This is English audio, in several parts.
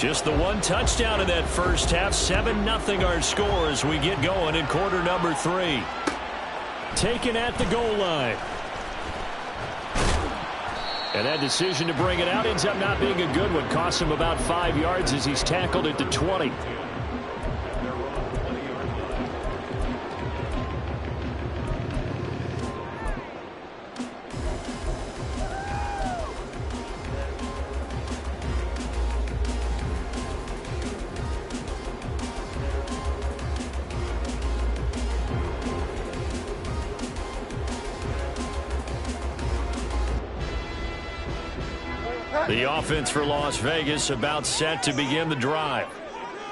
Just the one touchdown in that first half. 7-0 our score as we get going in quarter number 3. Taken at the goal line. And that decision to bring it out ends up not being a good one. Costs him about 5 yards as he's tackled at the 20. The offense for Las Vegas about set to begin the drive.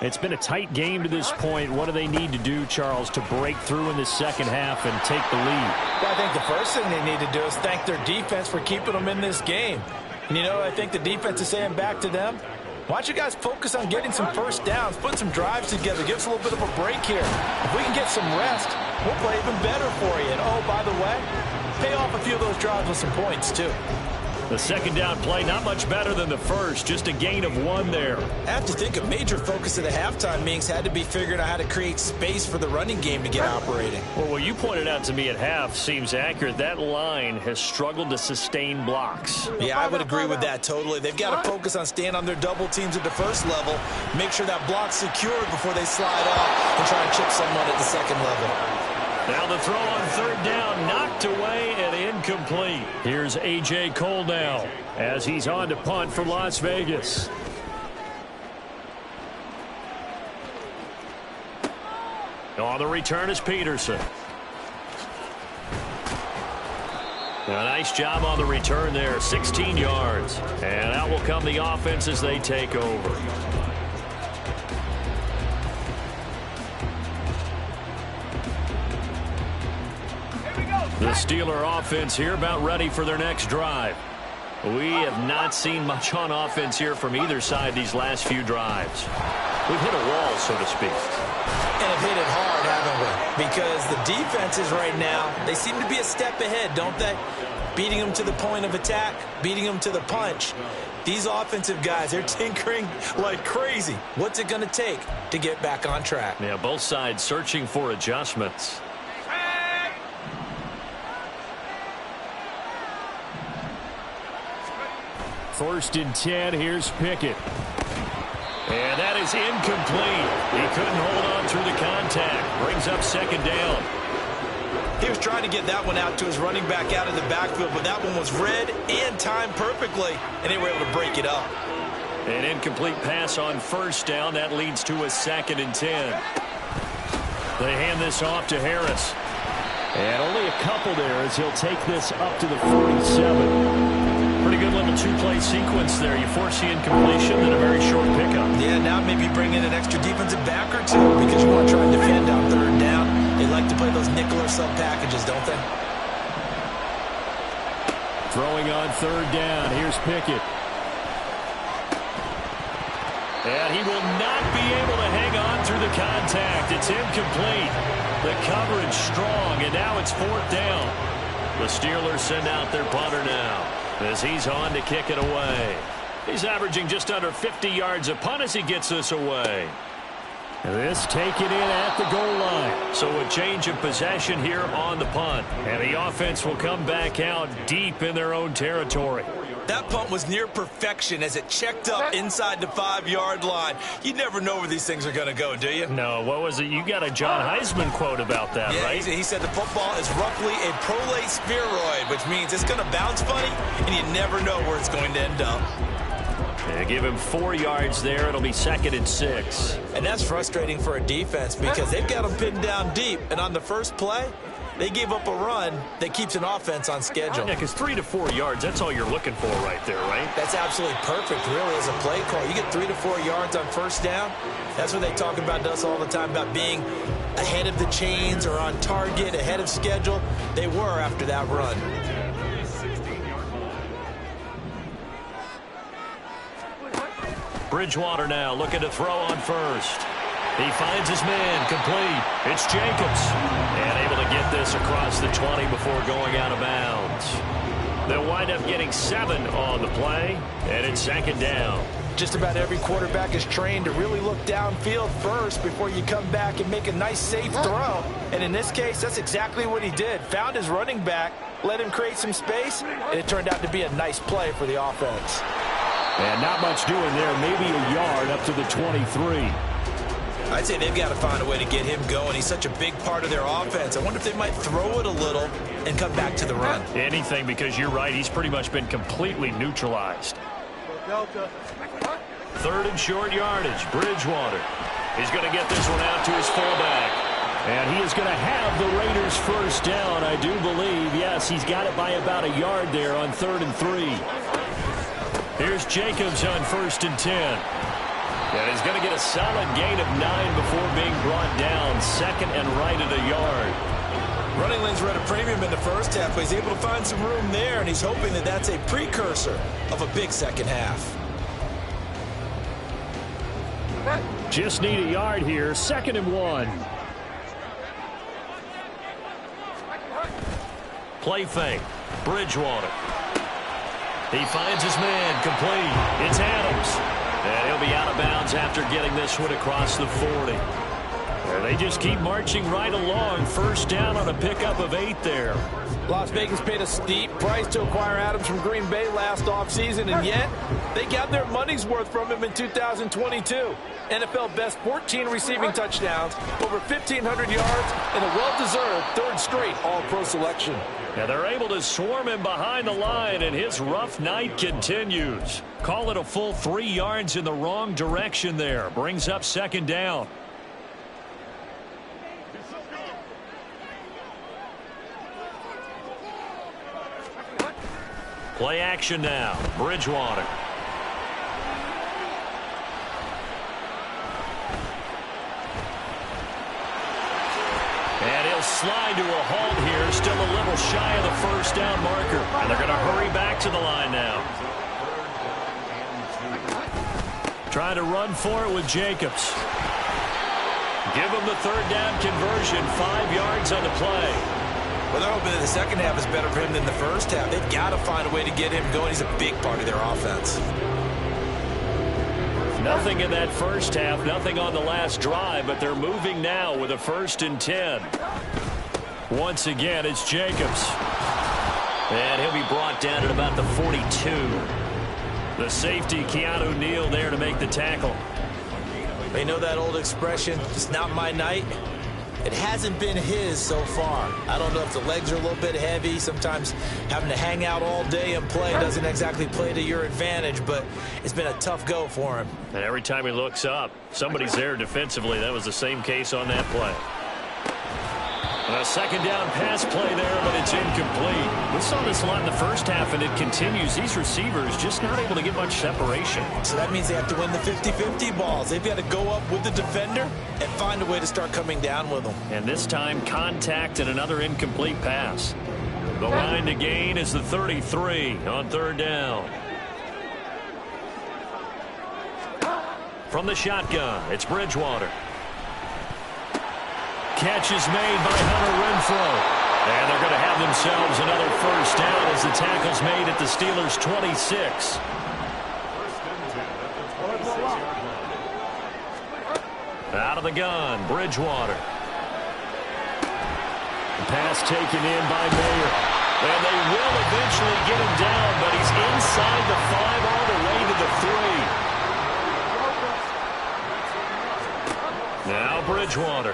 It's been a tight game to this point. What do they need to do, Charles, to break through in the second half and take the lead? Well, I think the first thing they need to do is thank their defense for keeping them in this game. And, you know, I think the defense is saying back to them, why don't you guys focus on getting some first downs, putting some drives together, give us a little bit of a break here. If we can get some rest, we'll play even better for you. And, oh, by the way, pay off a few of those drives with some points, too. The second down play, not much better than the first. Just a gain of 1 there. I have to think a major focus of the halftime meetings had to be figuring out how to create space for the running game to get operating. Well, what you pointed out to me at half seems accurate. That line has struggled to sustain blocks. Yeah, I would agree with that totally. They've got to focus on staying on their double teams at the first level, make sure that block's secured before they slide off and try to chip someone at the second level. Now the throw on third down, knocked away and incomplete. Here's A.J. Cole now as he's on to punt for Las Vegas. On the return is Peterson. A nice job on the return there, 16 yards. And out will come the offense as they take over. The Steeler offense here about ready for their next drive. We have not seen much on offense here from either side these last few drives. We've hit a wall, so to speak. And have hit it hard, haven't we? Because the defenses right now, they seem to be a step ahead, don't they? Beating them to the point of attack, beating them to the punch. These offensive guys, they're tinkering like crazy. What's it going to take to get back on track? Yeah, both sides searching for adjustments. First and 10, here's Pickett. And that is incomplete. He couldn't hold on through the contact. Brings up second down. He was trying to get that one out to his running back out of the backfield, but that one was read and timed perfectly, and they were able to break it up. An incomplete pass on first down. That leads to a second and 10. They hand this off to Harris. And only a couple there as he'll take this up to the 47. Pretty good little two-play sequence there. You force the incompletion, then a very short pickup. Yeah, now maybe bring in an extra defensive back or two because you want to try and defend on third down. They like to play those nickel or sub packages, don't they? Throwing on third down. Here's Pickett. And he will not be able to hang on through the contact. It's incomplete. The coverage strong, and now it's fourth down. The Steelers send out their punter now as he's on to kick it away. He's averaging just under 50 yards a punt as he gets this away. This taken in at the goal line. So a change of possession here on the punt. And the offense will come back out deep in their own territory. That punt was near perfection as it checked up inside the 5-yard line. You never know where these things are going to go, do you? No, what was it? You got a John Heisman quote about that, yeah, right? He said the football is roughly a prolate spheroid, which means it's going to bounce funny, and you never know where it's going to end up. They give him 4 yards there. It'll be second and 6. And that's frustrating for a defense because they've got them pinned down deep, and on the first play, they gave up a run that keeps an offense on schedule. Yeah, because 3 to 4 yards, that's all you're looking for right there, right? That's absolutely perfect, really, as a play call. You get 3 to 4 yards on first down. That's what they talk about to us all the time, about being ahead of the chains or on target, ahead of schedule. They were after that run. Bridgewater now looking to throw on first. He finds his man, complete. It's Jacobs. And able to get this across the 20 before going out of bounds. They'll wind up getting 7 on the play, and it's second down. just about every quarterback is trained to really look downfield first before you come back and make a nice, safe throw. And in this case, that's exactly what he did. Found his running back, let him create some space, and it turned out to be a nice play for the offense. And not much doing there, maybe a yard up to the 23. I'd say they've got to find a way to get him going. He's such a big part of their offense. I wonder if they might throw it a little and come back to the run. Anything, because you're right, he's pretty much been completely neutralized. Third and short yardage, Bridgewater. He's going to get this one out to his fullback. And he is going to have the Raiders first down, I do believe. Yes, he's got it by about a yard there on 3rd and 3. Here's Jacobs on 1st and 10. And he's going to get a solid gain of 9 before being brought down. Second and right at a yard. Running lanes were at a premium in the first half, but he's able to find some room there, and he's hoping that that's a precursor of a big second half. Just need a yard here. 2nd and 1. Play fake. Bridgewater. He finds his man. Complete. It's Adams. And he'll be out of bounds after getting this one across the 40. And they just keep marching right along. First down on a pickup of 8 there. Las Vegas paid a steep price to acquire Adams from Green Bay last offseason, and yet they got their money's worth from him in 2022. NFL best 14 receiving touchdowns, over 1,500 yards, and a well-deserved 3rd straight All-Pro selection. And they're able to swarm him behind the line, and his rough night continues. Call it a full 3 yards in the wrong direction there. Brings up 2nd down. Play action now. Bridgewater. And he'll slide to a halt here. Still a little shy of the first down marker. And they're going to hurry back to the line now. Trying to run for it with Jacobs. Give him the 3rd down conversion. 5 yards on the play. Well, they're hoping that the second half is better for him than the first half. They've got to find a way to get him going. He's a big part of their offense. Nothing in that first half, nothing on the last drive, but they're moving now with a 1st and 10. Once again, it's Jacobs. And he'll be brought down at about the 42. The safety, Keanu Neal, there to make the tackle. They know that old expression, it's not my night. It hasn't been his so far. I don't know if the legs are a little bit heavy. Sometimes having to hang out all day and play doesn't exactly play to your advantage, but it's been a tough go for him. And every time he looks up, somebody's there defensively. That was the same case on that play. And a 2nd down pass play there, but it's incomplete. We saw this a lot in the first half, and it continues. These receivers just not able to get much separation. So that means they have to win the 50-50 balls. They've got to go up with the defender and find a way to start coming down with them. And this time, contact and another incomplete pass. The line to gain is the 33 on 3rd down. From the shotgun, it's Bridgewater. Catch is made by Hunter Renfrow. And they're going to have themselves another first down as the tackle's made at the Steelers' 26. Out of the gun, Bridgewater. The pass taken in by Mayer. And they will eventually get him down, but he's inside the 5 all the way to the 3. Now Bridgewater.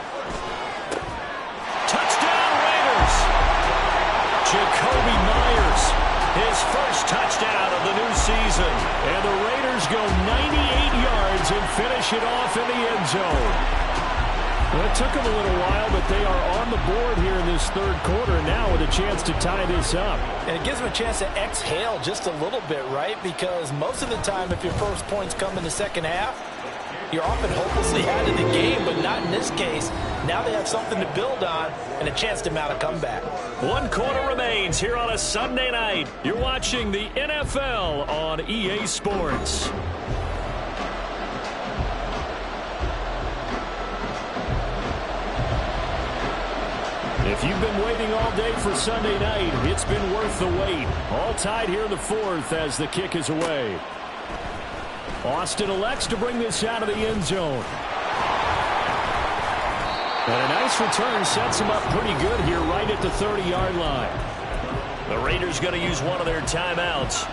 Touchdown Raiders! Jacoby Myers, his first touchdown of the new season. And the Raiders go 98 yards and finish it off in the end zone. Well, it took them a little while, but they are on the board here in this 3rd quarter now with a chance to tie this up. And it gives them a chance to exhale just a little bit, right? Because most of the time, if your first points come in the second half, you're often hopelessly out of the game, but not in this case. Now they have something to build on and a chance to mount a comeback. 1 quarter remains here on a Sunday night. You're watching the NFL on EA Sports. If you've been waiting all day for Sunday night, it's been worth the wait. All tied here in the 4th as the kick is away. Austin elects to bring this out of the end zone. And a nice return sets him up pretty good here right at the 30-yard line. The Raiders going to use one of their timeouts.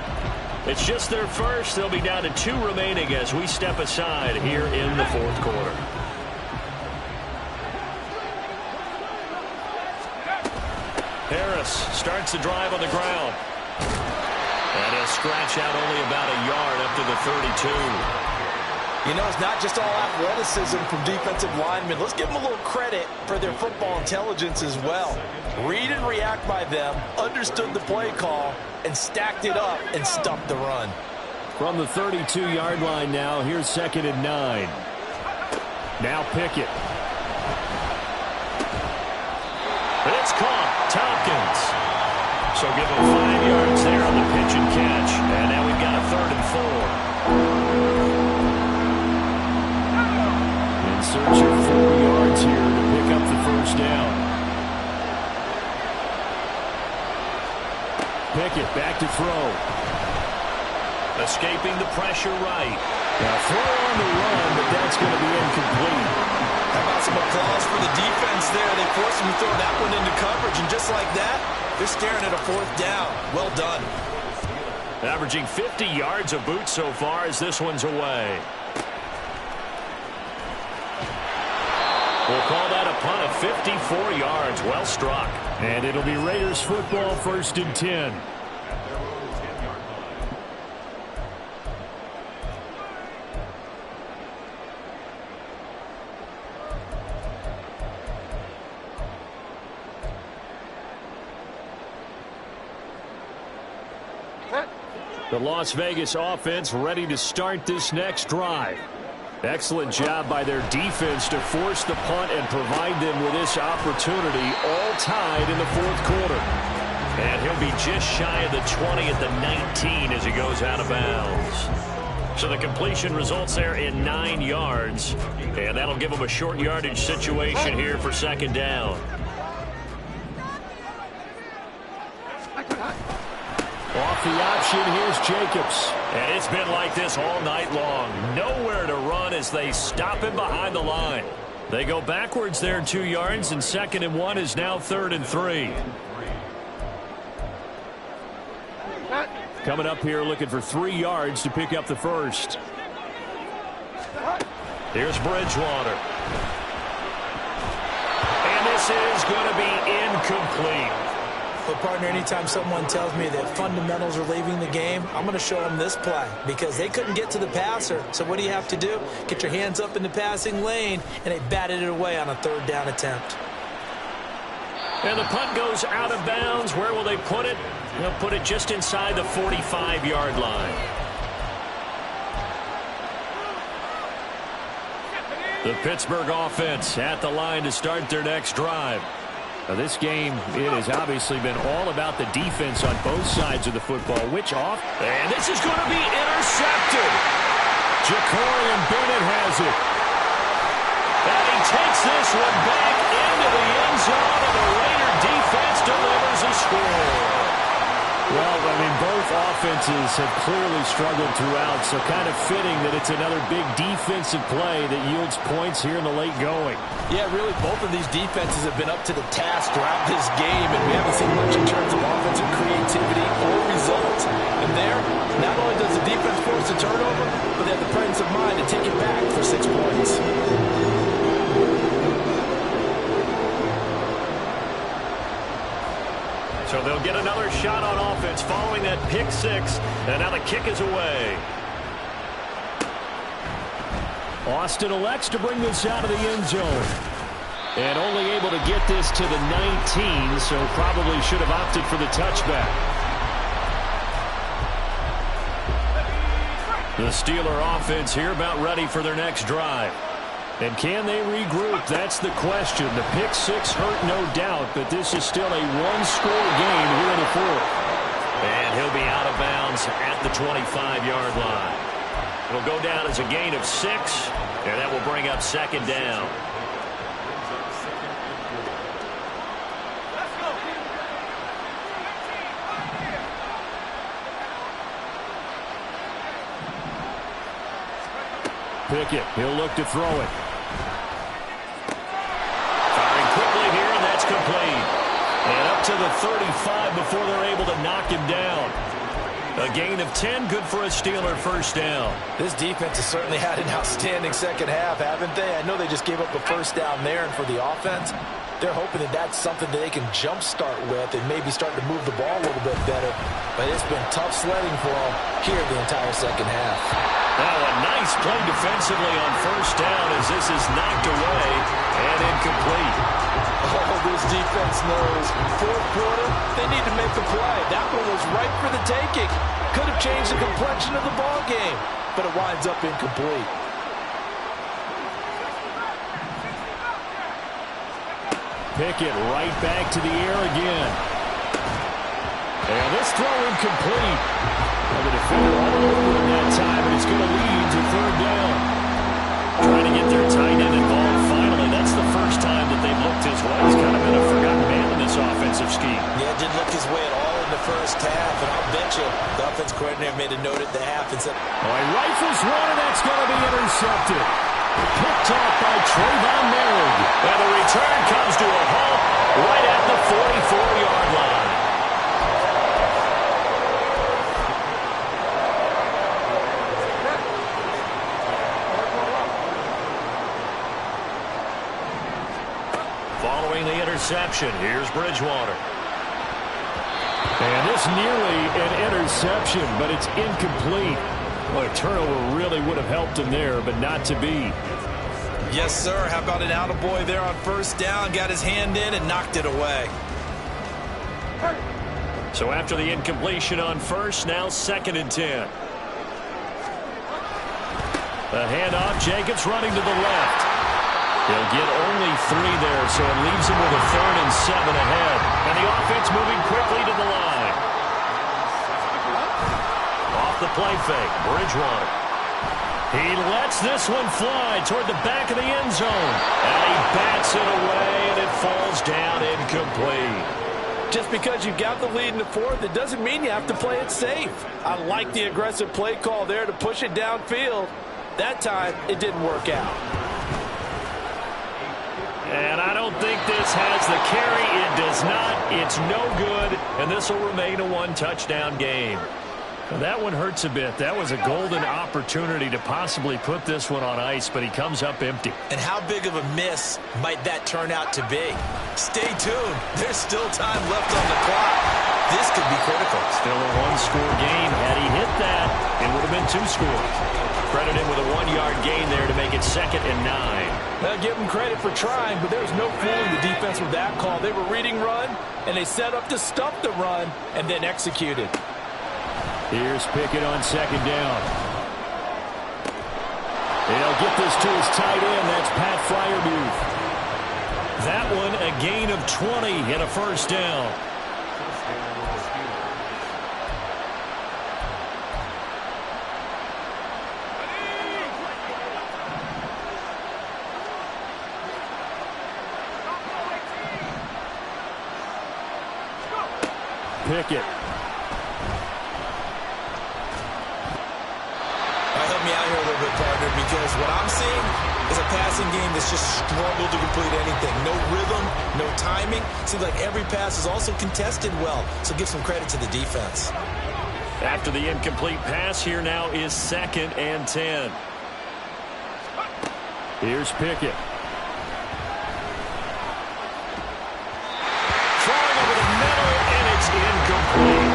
It's just their first. They'll be down to 2 remaining as we step aside here in the fourth quarter. Harris starts the drive on the ground. And he'll scratch out only about a yard up to the 32. You know, it's not just all athleticism from defensive linemen. Let's give them a little credit for their football intelligence as well. Read and react by them, understood the play call, and stacked it up and stuffed the run. From the 32-yard line now, here's 2nd and 9. Now Pickett. And it's caught. Tompkins. So give him 5 yards there on the pitch and catch. And now we've got a 3rd and 4. In search of 4 yards here to pick up the first down. Pickett back to throw. Escaping the pressure right. Now throw on the run, but that's going to be incomplete. How about some applause for the defense there? They forced him to throw that one into coverage, and just like that, they're staring at a 4th down. Well done. Averaging 50 yards of boot so far as this one's away. We'll call that a punt of 54 yards. Well struck. And it'll be Raiders football, 1st and 10. The Las Vegas offense ready to start this next drive. Excellent job by their defense to force the punt and provide them with this opportunity, all tied in the 4th quarter. And he'll be just shy of the 20 at the 19 as he goes out of bounds. So the completion results there in 9 yards, and that'll give him a short yardage situation here for 2nd down. Off the option, here's Jacobs. And it's been like this all night long. Nowhere to run as they stop him behind the line. They go backwards there 2 yards, and 2nd and 1 is now 3rd and 3. Coming up here looking for 3 yards to pick up the first. Here's Bridgewater. And this is going to be incomplete. But, partner, anytime someone tells me that fundamentals are leaving the game, I'm going to show them this play because they couldn't get to the passer. So what do you have to do? Get your hands up in the passing lane, and they batted it away on a 3rd down attempt. And the punt goes out of bounds. Where will they put it? They'll put it just inside the 45-yard line. The Pittsburgh offense at the line to start their next drive. Now this game, it has obviously been all about the defense on both sides of the football. Which off? And this is going to be intercepted. Jacorian Bennett has it. And he takes this one back into the end zone, and the Raider defense delivers a score. Well, I mean, both offenses have clearly struggled throughout, so kind of fitting that it's another big defensive play that yields points here in the late going. Yeah, really, both of these defenses have been up to the task throughout this game, and we haven't seen much in terms of offensive creativity or results. And there, not only does the defense force a turnover, but they have the presence of mind to take it back for 6 points. So they'll get another shot on offense following that pick 6, and now the kick is away. Austin elects to bring this out of the end zone. And only able to get this to the 19, so probably should have opted for the touchback. The Steeler offense here about ready for their next drive. And can they regroup? That's the question. The pick 6 hurt, no doubt, but this is still a one-score game here in the 4th. And he'll be out of bounds at the 25-yard line. It'll go down as a gain of 6, and that will bring up 2nd down. Pickett. He'll look to throw it. Firing quickly here, and that's complete. And up to the 35 before they're able to knock him down. A gain of 10, good for a Steeler first down. This defense has certainly had an outstanding second half, haven't they? I know they just gave up a first down there, and for the offense, they're hoping that that's something that they can jumpstart with and maybe start to move the ball a little bit better. But it's been tough sledding for them here the entire second half. Now a nice play defensively on first down as this is knocked away and incomplete. Oh, this defense knows. Fourth quarter, they need to make a play. That one was right for the taking. Could have changed the complexion of the ball game, but it winds up incomplete. Pickett right back to the air again. And this throw incomplete. Well, the defender all over him that time, and it's going to lead to third down. Trying to get their tight end involved finally. That's the first time that they've looked his way. He's kind of been a forgotten man in this offensive scheme. Yeah, didn't look his way at all in the first half, and I'll bet you the offense coordinator made a note at the half and said, he rifles one, and that's going to be intercepted. Picked off by Trayvon Merrick. And the return comes to a halt right at the 44-yard line. Following the interception, here's Bridgewater. And this nearly an interception, but it's incomplete. Well, a turnover really would have helped him there, but not to be. Yes, sir. How about an attaboy there on first down? Got his hand in and knocked it away. So after the incompletion on first, now 2nd and 10. A handoff, Jacobs running to the left. He'll get only 3 there, so it leaves him with a 3rd and 7 ahead. And the offense moving quickly to the line. Off the play fake, Bridgewater. He lets this one fly toward the back of the end zone. And he bats it away, and it falls down incomplete. Just because you got the lead in the fourth, it doesn't mean you have to play it safe. I like the aggressive play call there to push it downfield. That time, it didn't work out. And I don't think this has the carry. It does not. It's no good. And this will remain a 1-touchdown game. Well, that one hurts a bit. That was a golden opportunity to possibly put this one on ice, but he comes up empty. And how big of a miss might that turn out to be? Stay tuned. There's still time left on the clock. This could be critical. Still a 1-score game. Had he hit that, it would have been 2 scores. Credit him with a 1-yard gain there to make it 2nd and 9. Well, give him credit for trying, but there's no fooling the defense with that call. They were reading run, and they set up to stop the run and then executed. Here's Pickett on 2nd down. He'll get this to his tight end. That's Pat Freiermuth. That one a gain of 20 and a first down. Pickett. Help me out here a little bit, partner, because what I'm seeing is a passing game that's just struggled to complete anything. No rhythm, no timing. Seems like every pass is also contested well, so give some credit to the defense. After the incomplete pass, here now is 2nd and 10. Here's Pickett. Throwing over the middle, and it's incomplete.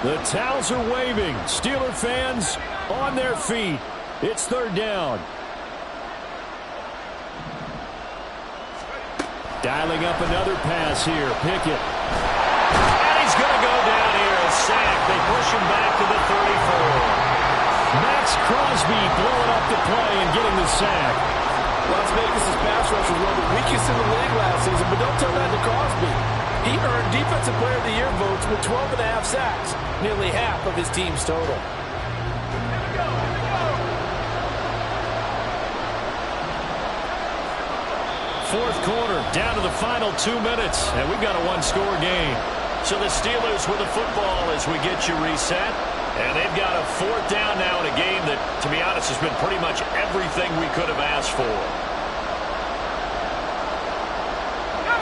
The towels are waving. Steeler fans on their feet. It's 3rd down. Dialing up another pass here. Pickett. And he's going to go down here. A sack. They push him back to the 34. Max Crosby blowing up the play and getting the sack. Las Vegas' pass rush was one of the weakest in the league last season, but don't tell that to Crosby. He earned Defensive Player of the Year votes with 12.5 sacks, nearly half of his team's total. fourth quarter, down to the final 2 minutes, and we've got a one-score game. So the Steelers with the football as we get you reset. And they've got a fourth down now in a game that, to be honest, has been pretty much everything we could have asked for.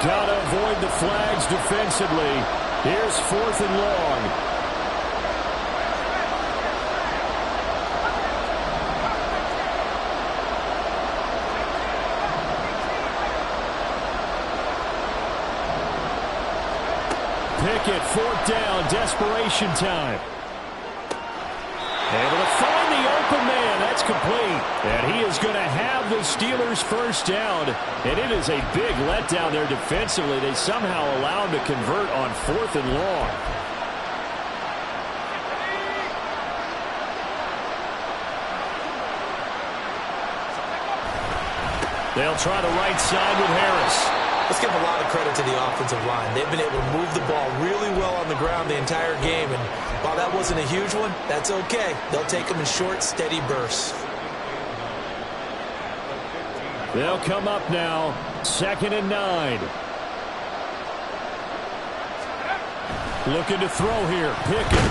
Got to avoid the flags defensively. Here's 4th and long. Pickett, 4th down, desperation time. Able to find the open man. That's complete. And he is going to have the Steelers' first down. And it is a big letdown there defensively. They somehow allow him to convert on 4th and long. They'll try the right side with Harris. Let's give a lot of credit to the offensive line. They've been able to move the ball really well on the ground the entire game. And while that wasn't a huge one, that's okay. They'll take them in short, steady bursts. They'll come up now. 2nd and 9. Looking to throw here. Pickett.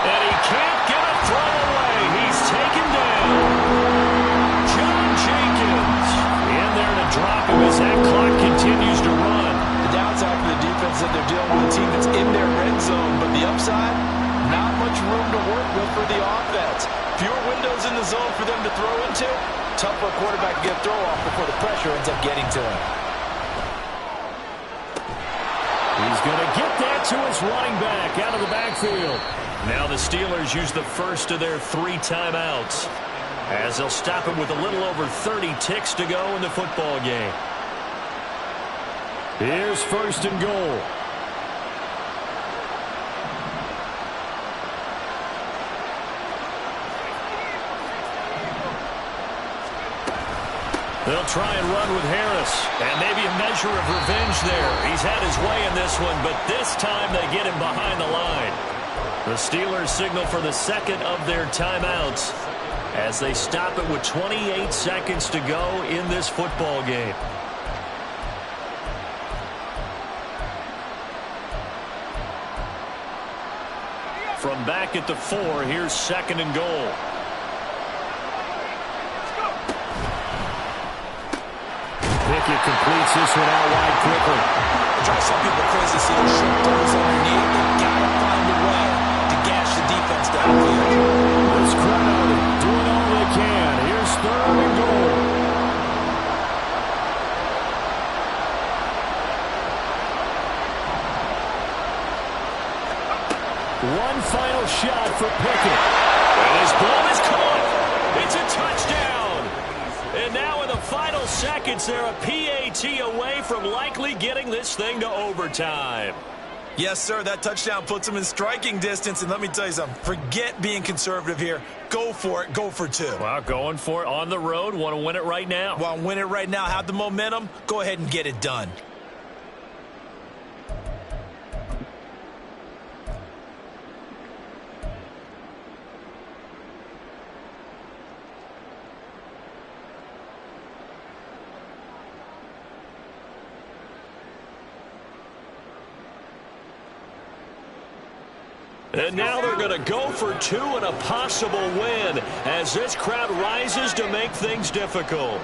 And he can't get a throw away. He's taken down. John Jenkins in there to drop him as that clock continues to run. The downside for the defense is that they're dealing with a team that's in their red zone, but the upside, not much room to work with for the offense. Fewer windows in the zone for them to throw into. Tough for a quarterback to get a throw off before the pressure ends up getting to him. He's going to get that to his running back out of the backfield. Now the Steelers use the first of their 3 timeouts, as they'll stop him with a little over 30 ticks to go in the football game. Here's 1st and goal. They'll try and run with Harris, and maybe a measure of revenge there. He's had his way in this one, but this time they get him behind the line. The Steelers signal for the second of their timeouts as they stop it with 28 seconds to go in this football game. From back at the 4, here's 2nd and goal. Pickett completes this one out wide quickly. It drives some people crazy to see the short throws underneath. They've got to find a way to gash the defense downfield. This crowd doing all they can. Here's 3rd and goal. One final shot for Pickett. And his ball is caught. It's a touchdown. And now in the final seconds, they're a PAT away from likely getting this thing to overtime. Yes, sir, that touchdown puts them in striking distance. And let me tell you something, forget being conservative here. Go for it. Go for 2. Well, going for it on the road. Want to win it right now. Want to win it right now. Have the momentum. Go ahead and get it done. And now they're going to go for 2 and a possible win as this crowd rises to make things difficult.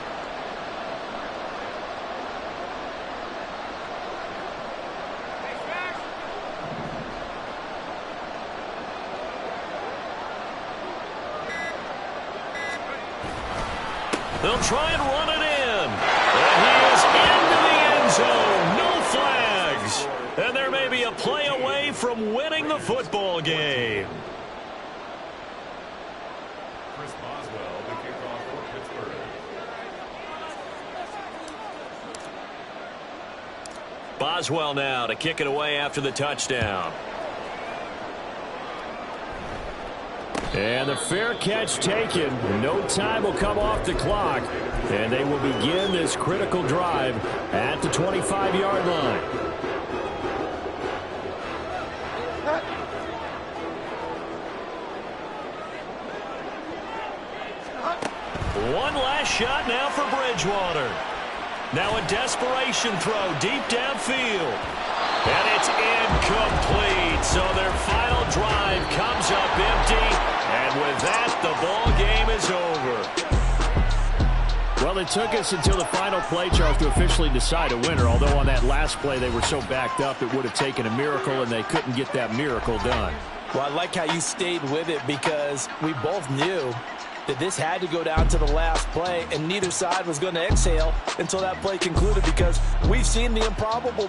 They'll try and run it in. And he is into the end zone. No flags. And there may be a play away from winning the football game. Chris Boswell, the kickoff for Pittsburgh. Boswell now to kick it away after the touchdown. And the fair catch taken. No time will come off the clock. And they will begin this critical drive at the 25-yard line. One last shot now for Bridgewater. Now a desperation throw deep downfield. And it's incomplete. So their final drive comes up empty. And with that, the ball game is over. Well, it took us until the final play, Charles, to officially decide a winner. Although on that last play they were so backed up, it would have taken a miracle, and they couldn't get that miracle done. Well, I like how you stayed with it because we both knew that this had to go down to the last play, and neither side was going to exhale until that play concluded because we've seen the improbable.